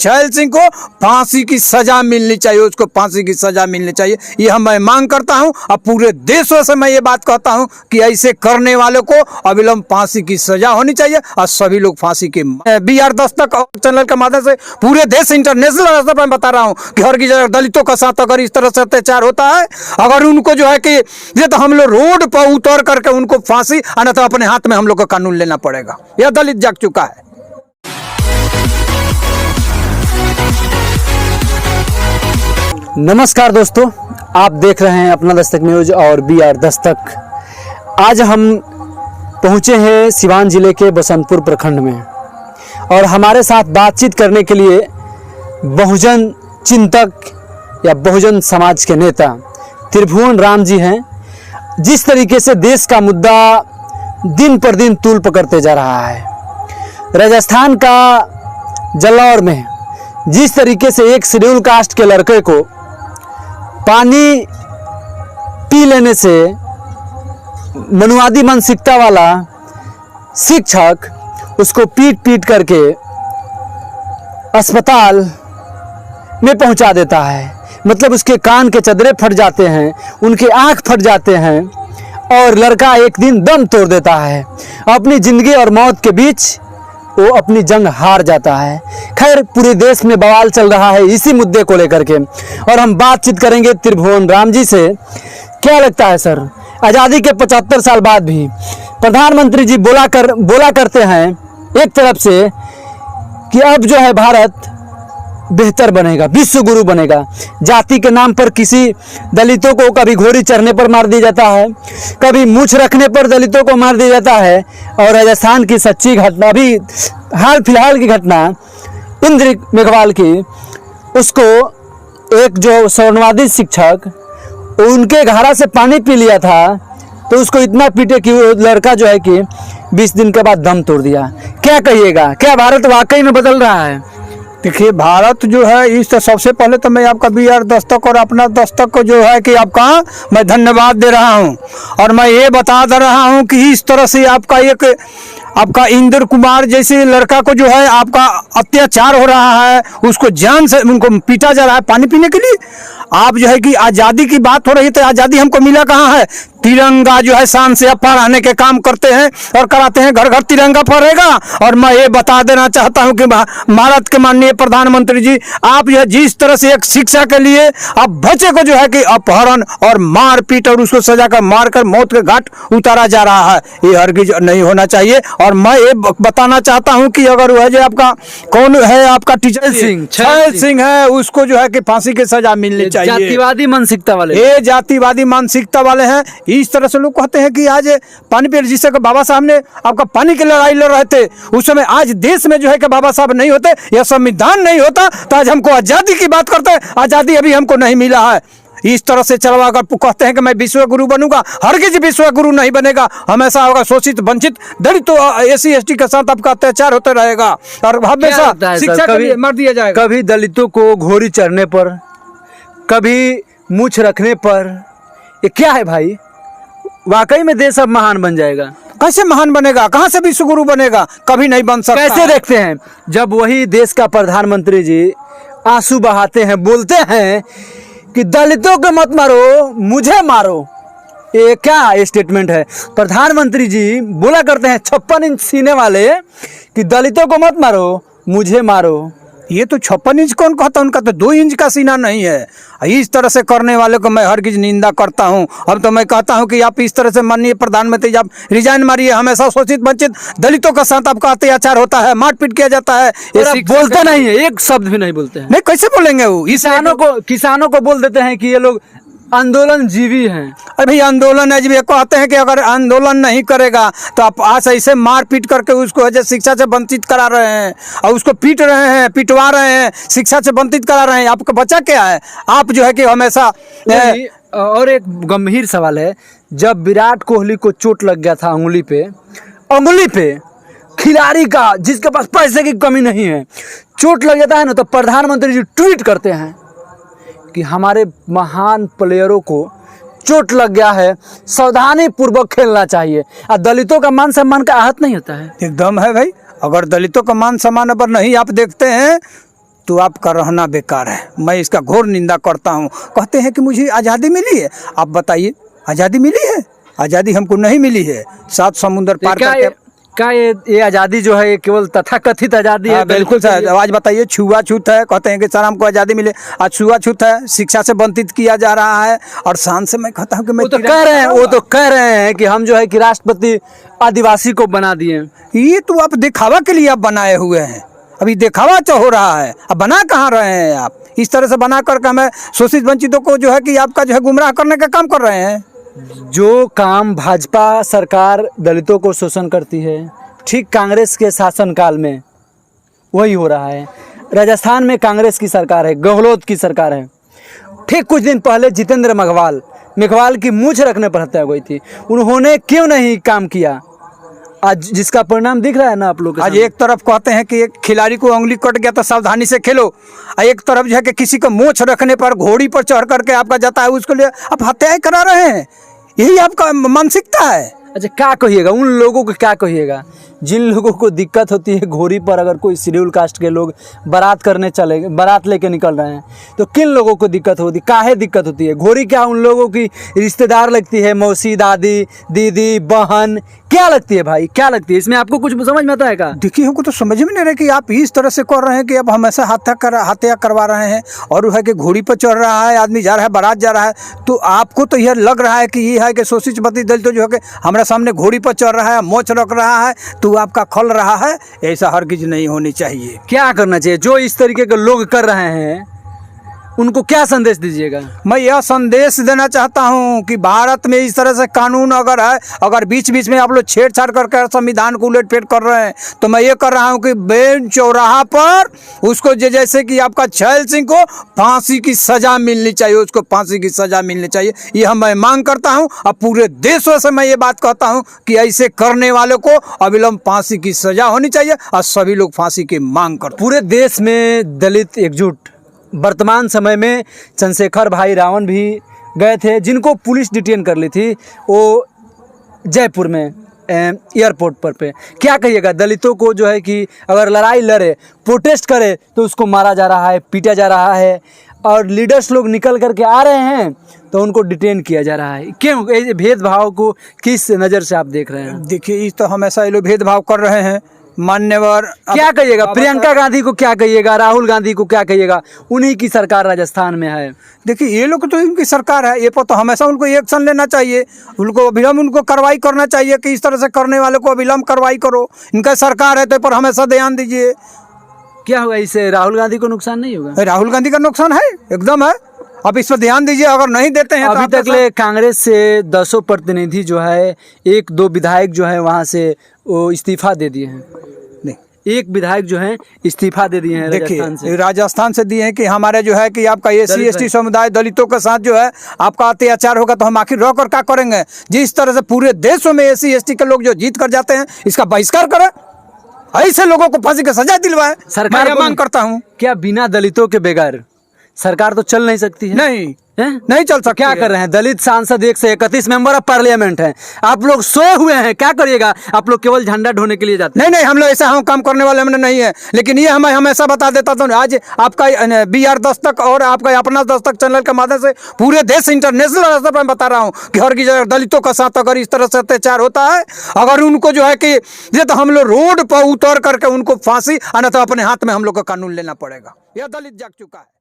छैल सिंह को फांसी की सजा मिलनी चाहिए, उसको फांसी की सजा मिलनी चाहिए। ये मैं मांग करता हूं और पूरे देशों से मैं ये बात कहता हूं कि ऐसे करने वालों को अविलंब फांसी की सजा होनी चाहिए और सभी लोग फांसी के BR दस्तक चैनल के माध्यम से पूरे देश इंटरनेशनल स्तर पर बता रहा हूं कि हर की दलितों के साथ अगर इस तरह से अत्याचार होता है, अगर उनको जो है कि ये तो हम लोग रोड पर उतर करके उनको फांसी अन्यथा अपने हाथ में हम लोग को कानून लेना पड़ेगा। यह दलित जाग चुका है। नमस्कार दोस्तों, आप देख रहे हैं अपना दस्तक न्यूज और BR दस्तक। आज हम पहुंचे हैं सिवान जिले के बसंतपुर प्रखंड में और हमारे साथ बातचीत करने के लिए बहुजन चिंतक या बहुजन समाज के नेता त्रिभुवन राम जी हैं। जिस तरीके से देश का मुद्दा दिन पर दिन तूल पकड़ते जा रहा है, राजस्थान का जलौर में जिस तरीके से एक शेड्यूल कास्ट के लड़के को पानी पी लेने से मनुवादी मानसिकता वाला शिक्षक उसको पीट पीट करके अस्पताल में पहुंचा देता है। मतलब उसके कान के चदरे फट जाते हैं, उनके आंख फट जाते हैं और लड़का एक दिन दम तोड़ देता है। अपनी ज़िंदगी और मौत के बीच वो अपनी जंग हार जाता है। खैर, पूरे देश में बवाल चल रहा है इसी मुद्दे को लेकर के और हम बातचीत करेंगे त्रिभुवन राम जी से। क्या लगता है सर, आज़ादी के 75 साल बाद भी प्रधानमंत्री जी बोला करते हैं एक तरफ से कि अब जो है भारत बेहतर बनेगा, विश्व गुरु बनेगा। जाति के नाम पर किसी दलितों को कभी घोड़ी चढ़ने पर मार दिया जाता है, कभी मूछ रखने पर दलितों को मार दिया जाता है। और राजस्थान की सच्ची घटना, अभी हाल फिलहाल की घटना इंद्र मेघवाल की, उसको एक जो स्वर्णवादी शिक्षक उनके घड़ा से पानी पी लिया था तो उसको इतना पीटे कि वो लड़का जो है कि 20 दिन के बाद दम तोड़ दिया। क्या कहिएगा, क्या भारत वाकई में बदल रहा है? देखिए, भारत जो है इस सबसे पहले तो मैं आपका BR दस्तक और अपना दस्तक को जो है कि आपका मैं धन्यवाद दे रहा हूं और मैं ये बता दे रहा हूं कि इस तरह से आपका इंद्र कुमार जैसे लड़का को जो है आपका अत्याचार हो रहा है, उसको जान से उनको पीटा जा रहा है पानी पीने के लिए। आप जो है कि आज़ादी की बात हो रही है तो आज़ादी हमको मिला कहाँ है? तिरंगा जो है शान से फहराने के काम करते हैं और कराते हैं, घर घर तिरंगा फहरेगा। और मैं ये बता देना चाहता हूं कि भारत के माननीय प्रधानमंत्री जी, आप यह जिस तरह से एक शिक्षा के लिए आप बच्चे को जो है कि अपहरण और मारपीट और उसको सजा कर मारकर मौत के घाट उतारा जा रहा है, ये हरगिज नहीं होना चाहिए। और मैं ये बताना चाहता हूं कि अगर वह जो आपका कौन है, आपका टीचर छैल सिंह है, उसको जो है कि फांसी की सजा मिलनी चाहिए। जातिवादी मानसिकता वाले, ये जातिवादी मानसिकता वाले हैं। इस तरह से लोग कहते हैं कि आज पानी पे जिससे बाबा साहब ने आपका पानी की लड़ाई लड़ रहे थे उस समय, आज देश में जो है कि बाबा साहब नहीं होते या संविधान नहीं होता तो आज हमको आज़ादी की बात करते हैं। आज़ादी अभी हमको नहीं मिला है। इस तरह से चलवा कर कहते हैं कि मैं विश्व गुरु बनूंगा, हरगिज विश्व गुरु नहीं बनेगा। हमेशा होगा शोषित वंचित दलित SC ST के साथ आपका अत्याचार होते रहेगा और हमेशा शिक्षा के लिए मर दिया जाएगा। कभी दलितों को घोड़ी चढ़ने पर, कभी मूछ रखने पर, ये क्या है भाई? वाकई में देश अब महान बन जाएगा? कैसे महान बनेगा? कहाँ से विश्व गुरु बनेगा? कभी नहीं बन सकता। कैसे देखते हैं जब वही देश का प्रधानमंत्री जी आंसू बहाते हैं, बोलते हैं कि दलितों को मत मारो, मुझे मारो। ये क्या स्टेटमेंट है? प्रधानमंत्री जी बोला करते हैं 56 इंच सीने वाले कि दलितों को मत मारो, मुझे मारो। ये तो 56 इंच कौन कहता है? उनका तो 2 इंच का सीना नहीं है। इस तरह से करने वाले को मैं हरगिज निंदा करता हूं। अब तो मैं कहता हूं कि आप इस तरह से माननीय प्रधानमंत्री आप रिजाइन मारिए। हमेशा शोषित वंचित दलितों का साथ आपका अत्याचार होता है, मारपीट किया जाता है। ये बोलते नहीं है, एक शब्द भी नहीं बोलते हैं। नहीं, कैसे बोलेंगे? वो किसानों को बोल देते हैं कि ये लोग आंदोलन जीवी हैं। अभी आंदोलन है, जब कहते हैं कि अगर आंदोलन नहीं करेगा तो आप आज ऐसे मार पीट करके उसको है शिक्षा से वंचित करा रहे हैं और उसको पीट रहे हैं, पिटवा रहे हैं, शिक्षा से वंचित करा रहे हैं। आपका बच्चा क्या है? आप जो है कि हमेशा और एक गंभीर सवाल है, जब विराट कोहली को चोट लग गया था अंगुली पे, खिलाड़ी का जिसके पास पैसे की कमी नहीं है, चोट लग जाता है ना, तो प्रधानमंत्री जी ट्वीट करते हैं कि हमारे महान प्लेयरों को चोट लग गया है, सावधानी पूर्वक खेलना चाहिए। और दलितों का मान सम्मान का आहत नहीं होता है। एकदम है भाई। अगर दलितों का मान सम्मान पर नहीं आप देखते हैं तो आपका रहना बेकार है। मैं इसका घोर निंदा करता हूँ। कहते हैं कि मुझे आज़ादी मिली है, आप बताइए आज़ादी मिली है? आज़ादी हमको नहीं मिली है। 7 समुंदर पार करके क्या ये आज़ादी जो है ये केवल तथाकथित आज़ादी है? बिल्कुल सर। आज बताइए, छुआछूत है, कहते हैं कि सर हमको आज़ादी मिले, आज छुआछूत है, शिक्षा से वंचित किया जा रहा है। और शान से मैं कहता हूँ कि मैं वो तो कह रहे हैं कि हम जो है कि राष्ट्रपति आदिवासी को बना दिए। ये तो आप दिखावा के लिए आप बनाए हुए हैं। अभी दिखावा तो हो रहा है, अब बना कहाँ रहे हैं आप? इस तरह से बना करके हमें शोषित वंचितों को जो है कि आपका जो है गुमराह करने का काम कर रहे हैं। जो काम भाजपा सरकार दलितों को शोषण करती है, ठीक कांग्रेस के शासनकाल में वही हो रहा है। राजस्थान में कांग्रेस की सरकार है, गहलोत की सरकार है। ठीक कुछ दिन पहले जितेंद्र मेघवाल की मूंछ रखने पर हत्या हुई थी। उन्होंने क्यों नहीं काम किया? आज जिसका परिणाम दिख रहा है ना आप लोग। आज एक तरफ कहते हैं कि एक खिलाड़ी को उंगली कट गया तो सावधानी से खेलो, और एक तरफ जो है कि किसी को मूंछ रखने पर घोड़ी पर चढ़ करके आपका जाता है, उसके लिए आप हत्याएं करा रहे हैं। यही आपका मानसिकता है। अच्छा, क्या कहिएगा उन लोगों को? क्या कहिएगा जिन लोगों को दिक्कत होती है घोड़ी पर अगर कोई शेड्यूल कास्ट के लोग बारात लेके निकल रहे हैं, तो किन लोगों को दिक्कत होती है? काहे दिक्कत होती है? घोड़ी क्या उन लोगों की रिश्तेदार लगती है? मौसी, दादी, दीदी, बहन क्या लगती है भाई? क्या लगती है? इसमें आपको कुछ समझ में आता है क्या? देखिए, हमको तो समझ में नहीं रहा कि आप इस तरह से कर रहे हैं कि आप हमेशा हत्या करवा रहे हैं, और वो है कि घोड़ी पर चढ़ रहा है, आदमी जा रहा है, बारात जा रहा है, तो आपको तो यह लग रहा है कि ये है कि शोषित जाति दलित तो जो है कि हमारे सामने घोड़ी पर चढ़ रहा है, मोच रख रहा है, तो आपका खल रहा है। ऐसा हरगिज नहीं होनी चाहिए। क्या करना चाहिए? जो इस तरीके के लोग कर रहे हैं उनको क्या संदेश दीजिएगा? मैं यह संदेश देना चाहता हूं कि भारत में इस तरह से कानून अगर है, अगर बीच बीच में आप लोग छेड़छाड़ करके संविधान को उलटफेर कर रहे हैं, तो मैं ये कर रहा हूं कि बेन चौराहा पर उसको जैसे कि आपका छैल सिंह को फांसी की सजा मिलनी चाहिए, उसको फांसी की सजा मिलनी चाहिए। यह मैं मांग करता हूं। अब पूरे देशों से मैं ये बात कहता हूं कि ऐसे करने वालों को अविलंब फांसी की सजा होनी चाहिए, और सभी लोग फांसी की मांग करते। पूरे देश में दलित एकजुट। वर्तमान समय में चंद्रशेखर भाई रावण भी गए थे, जिनको पुलिस डिटेन कर ली थी, वो जयपुर में एयरपोर्ट पर पे। क्या कहिएगा दलितों को जो है कि अगर लड़ाई लड़े, प्रोटेस्ट करे, तो उसको मारा जा रहा है, पीटा जा रहा है, और लीडर्स लोग निकल करके आ रहे हैं तो उनको डिटेन किया जा रहा है। क्यों? ये भेदभाव को किस नज़र से आप देख रहे हैं? देखिए, इस तो हमेशा ये लोग भेदभाव कर रहे हैं। मान्यवर क्या कहिएगा? प्रियंका गांधी को क्या कहिएगा? राहुल गांधी को क्या कहिएगा? उन्हीं की सरकार राजस्थान में है। देखिए, ये लोग तो इनकी सरकार है, ये पर तो हमेशा उनको एक्शन लेना चाहिए, उनको अविलंब उनको कार्रवाई करना चाहिए कि इस तरह से करने वाले को अविलंब कार्रवाई करो। इनका सरकार है तो पर हमेशा ध्यान दीजिए। क्या होगा इससे? राहुल गांधी को नुकसान नहीं होगा? राहुल गांधी का नुकसान है, एकदम है। अब इस पर ध्यान दीजिए। अगर नहीं देते हैं अभी तक ले कांग्रेस से 10 प्रतिनिधि जो है, 1-2 विधायक जो है वहाँ से वो इस्तीफा दे दिए हैं। एक विधायक जो है इस्तीफा दे दिए हैं। देखिए, राजस्थान से दिए हैं कि हमारे जो है कि आपका SC ST समुदाय दलितों के साथ जो है आपका अत्याचार होगा, तो हम आखिर रह कर क्या करेंगे? जिस तरह से पूरे देशों में SC ST के लोग जो जीत कर जाते हैं, इसका बहिष्कार करें, ऐसे लोगों को फांसी की सजा दिलवाए। सरकार मांग करता हूँ। क्या बिना दलितों के बगैर सरकार तो चल नहीं सकती है? नहीं चल सकती। क्या कर रहे हैं? दलित सांसद 131 मेंबर ऑफ पार्लियामेंट हैं, आप लोग सोए हुए हैं। क्या करिएगा? आप लोग केवल झंडा ढोने के लिए जाते हैं। नहीं, हम लोग ऐसा हम काम करने वाले हमने नहीं है, लेकिन ये हमें हमेशा बता देता था। आज आपका BR दस्तक और आपका अपना दस्तक चैनल के माध्यम से पूरे देश इंटरनेशनल स्तर पर बता रहा हूँ कि हर की जगह दलितों का साथ अगर इस तरह से अत्याचार होता है, अगर उनको जो है कि ये तो हम लोग रोड पर उतर करके उनको फांसी, अन्यथा अपने हाथ में हम लोग का कानून लेना पड़ेगा। यह दलित जाग चुका है।